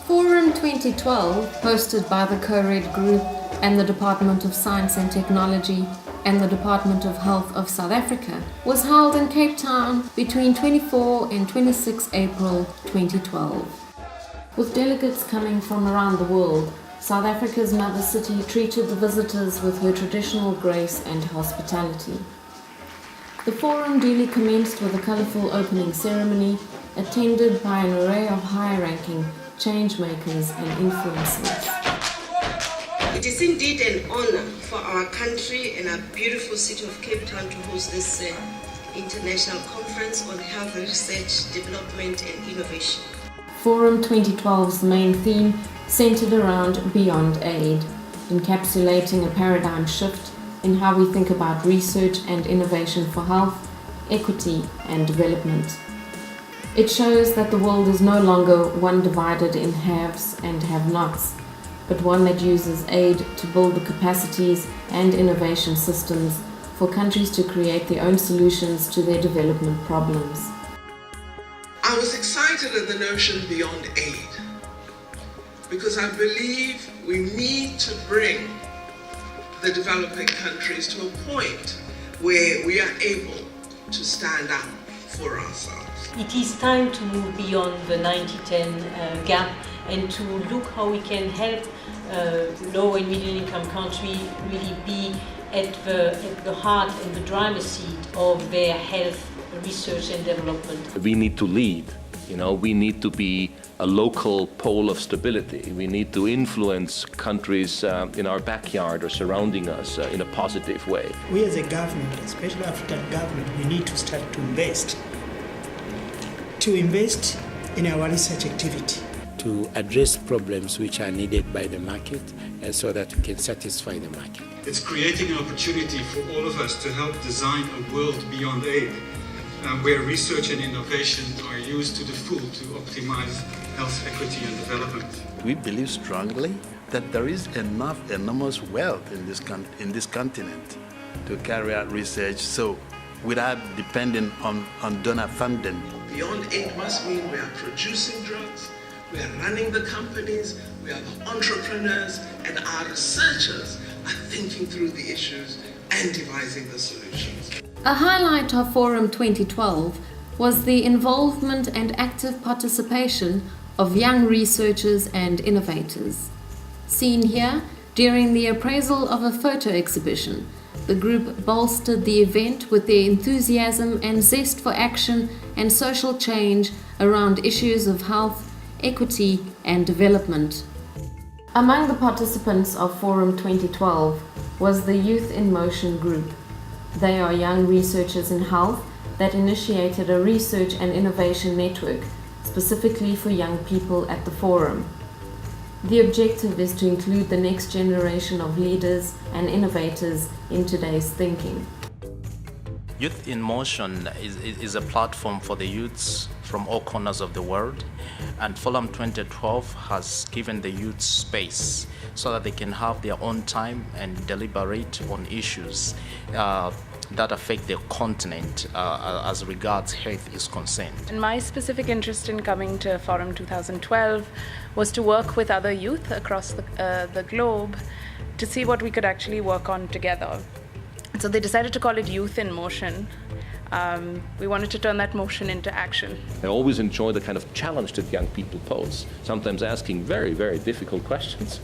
Forum 2012, hosted by the Co-Red Group and the Department of Science and Technology and the Department of Health of South Africa, was held in Cape Town between 24 and 26 April 2012. With delegates coming from around the world, South Africa's mother city treated the visitors with her traditional grace and hospitality. The forum duly commenced with a colourful opening ceremony, attended by an array of high-ranking change-makers and influencers. It is indeed an honor for our country and our beautiful city of Cape Town to host this international conference on health research, development and innovation. Forum 2012's main theme centered around Beyond Aid, encapsulating a paradigm shift in how we think about research and innovation for health, equity and development. It shows that the world is no longer one divided in haves and have-nots, but one that uses aid to build the capacities and innovation systems for countries to create their own solutions to their development problems. I was excited at the notion Beyond Aid because I believe we need to bring the developing countries to a point where we are able to stand up for ourselves. It is time to move beyond the 90-10 gap and to look how we can help low and middle income countries really be at the heart and the driver's seat of their health research and development. We need to lead, we need to be a local pole of stability. We need to influence countries in our backyard or surrounding us in a positive way. We as a government, especially African government, we need to start to invest in our research activity, to address problems which are needed by the market and so that we can satisfy the market. It's creating an opportunity for all of us to help design a world beyond aid, where research and innovation are used to the full to optimize health equity and development. We believe strongly that there is enormous wealth in this continent to carry out research, so without depending on donor funding. Beyond Aid must mean we are producing drugs, we are running the companies, we are the entrepreneurs, and our researchers are thinking through the issues and devising the solutions. A highlight of Forum 2012 was the involvement and active participation of young researchers and innovators. Seen here, during the appraisal of a photo exhibition, the group bolstered the event with their enthusiasm and zest for action and social change around issues of health, equity and development. Among the participants of Forum 2012 was the Youth in Motion group. They are young researchers in health that initiated a research and innovation network specifically for young people at the forum. The objective is to include the next generation of leaders and innovators in today's thinking. Youth in Motion is a platform for the youths from all corners of the world, and Forum 2012 has given the youth space so that they can have their own time and deliberate on issues that affect their continent as regards health is concerned. And my specific interest in coming to Forum 2012 was to work with other youth across the globe to see what we could actually work on together. So they decided to call it Youth in Motion. We wanted to turn that motion into action. I always enjoy the kind of challenge that young people pose, sometimes asking very, very difficult questions,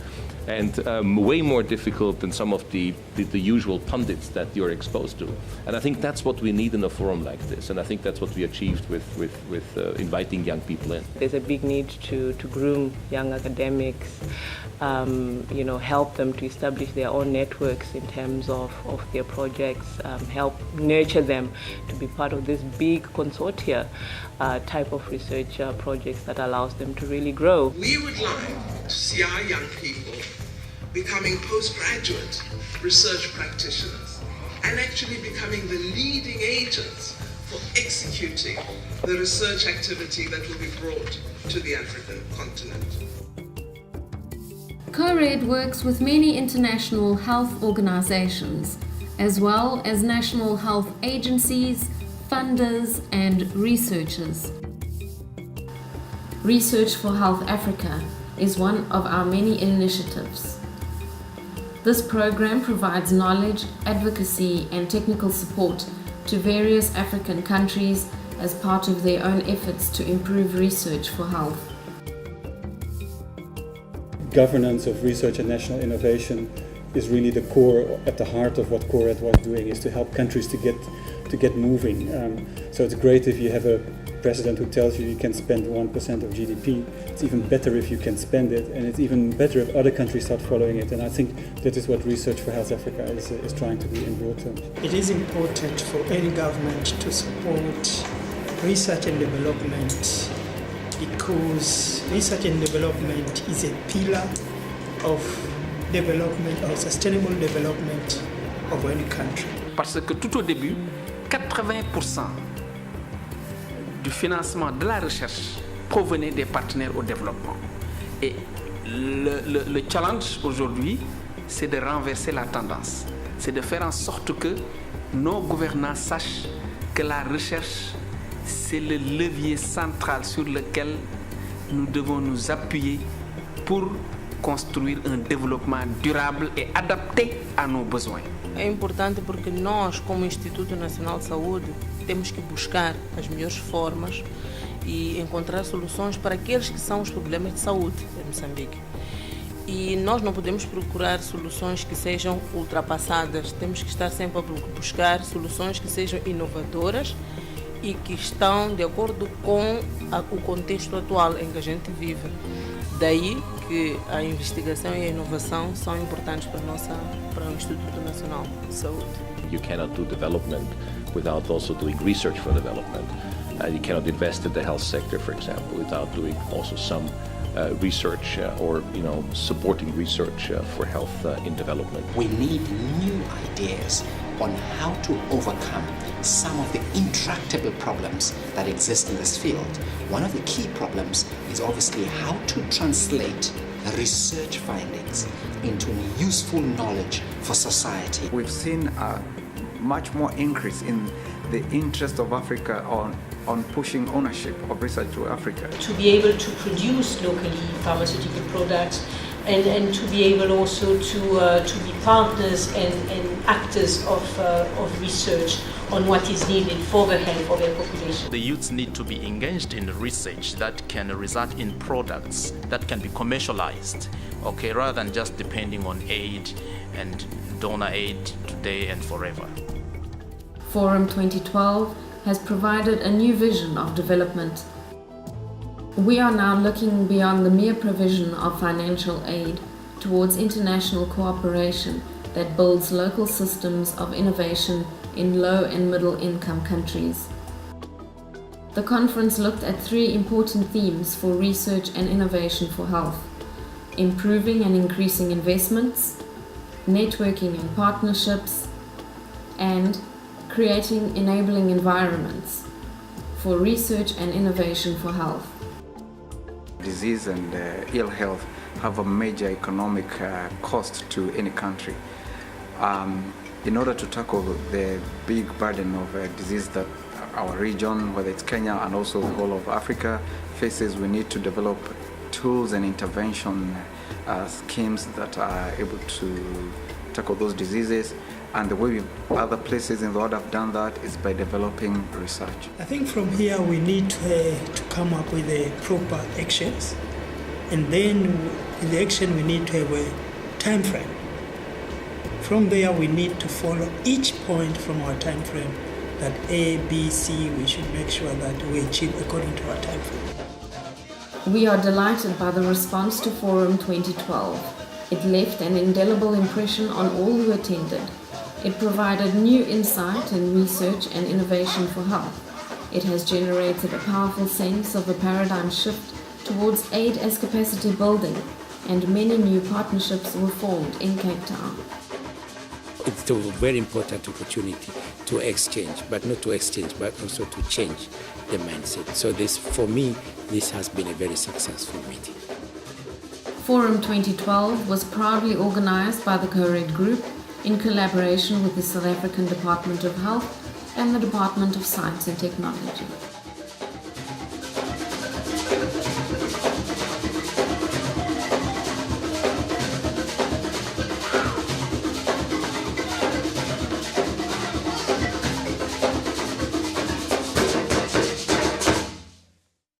and way more difficult than some of the usual pundits that you're exposed to. And I think that's what we need in a forum like this, and I think that's what we achieved with inviting young people in. There's a big need to groom young academics, help them to establish their own networks in terms of their projects, help nurture them to be part of this big consortia type of research projects that allows them to really grow. We would like to see our young people becoming postgraduate research practitioners and actually becoming the leading agents for executing the research activity that will be brought to the African continent. CORED works with many international health organizations, as well as national health agencies, funders, and researchers. Research for Health Africa is one of our many initiatives. This program provides knowledge, advocacy, and technical support to various African countries as part of their own efforts to improve research for health. Governance of research and national innovation is really the core, at the heart of what CORED was doing, is to help countries to get moving. So it's great if you have a president who tells you can spend 1% of GDP. It's even better if you can spend it, and it's even better if other countries start following it. And I think that is what Research for Health Africa is trying to do in broad terms. It is important for any government to support research and development, because research and development is a pillar of development or sustainable development of any country. Parce que tout au début, 80% du financement de la recherche provenait des partenaires au développement. Et le challenge aujourd'hui, c'est de renverser la tendance. C'est de faire en sorte que nos gouvernants sachent que la recherche, c'est le levier central sur lequel nous devons nous appuyer pour construir um desenvolvimento durável e adapté a nos besoins. É importante porque nós, como Instituto Nacional de Saúde, temos que buscar as melhores formas e encontrar soluções para aqueles que são os problemas de saúde em Moçambique. E nós não podemos procurar soluções que sejam ultrapassadas, temos que estar sempre a buscar soluções que sejam inovadoras e que estão de acordo com o contexto atual em que a gente vive. Daí que a investigação e a inovação são importantes para o Instituto Nacional de Saúde. You cannot do development without also doing research for development. You cannot invest in the health sector, for example, without doing also some research or supporting research for health in development. We need new ideas on how to overcome some of the intractable problems that exist in this field. One of the key problems is obviously how to translate research findings into useful knowledge for society. We've seen a much more increase in the interest of Africa on pushing ownership of research to Africa. To be able to produce locally pharmaceutical products and to be able also to be partners and actors of research on what is needed for the health of their population. The youths need to be engaged in research that can result in products that can be commercialized, okay, rather than just depending on aid and donor aid today and forever. Forum 2012 has provided a new vision of development. We are now looking beyond the mere provision of financial aid towards international cooperation that builds local systems of innovation in low and middle income countries. The conference looked at three important themes for research and innovation for health: improving and increasing investments, networking and partnerships, and creating enabling environments for research and innovation for health. Disease and ill health have a major economic cost to any country. In order to tackle the big burden of disease that our region, whether it's Kenya and also the whole of Africa, faces, we need to develop tools and intervention schemes that are able to tackle those diseases. And the way other places in the world have done that is by developing research. I think from here we need to come up with the proper actions, and then in the action we need to have a time frame. From there we need to follow each point from our time frame, that A, B, C, we should make sure that we achieve according to our time frame. We are delighted by the response to Forum 2012. It left an indelible impression on all who attended. It provided new insight in research and innovation for health. It has generated a powerful sense of a paradigm shift towards aid as capacity building, and many new partnerships were formed in Cape Town. It's a very important opportunity to exchange, but not to exchange, but also to change the mindset. So this, for me, this has been a very successful meeting. Forum 2012 was proudly organized by the CORED Group in collaboration with the South African Department of Health and the Department of Science and Technology.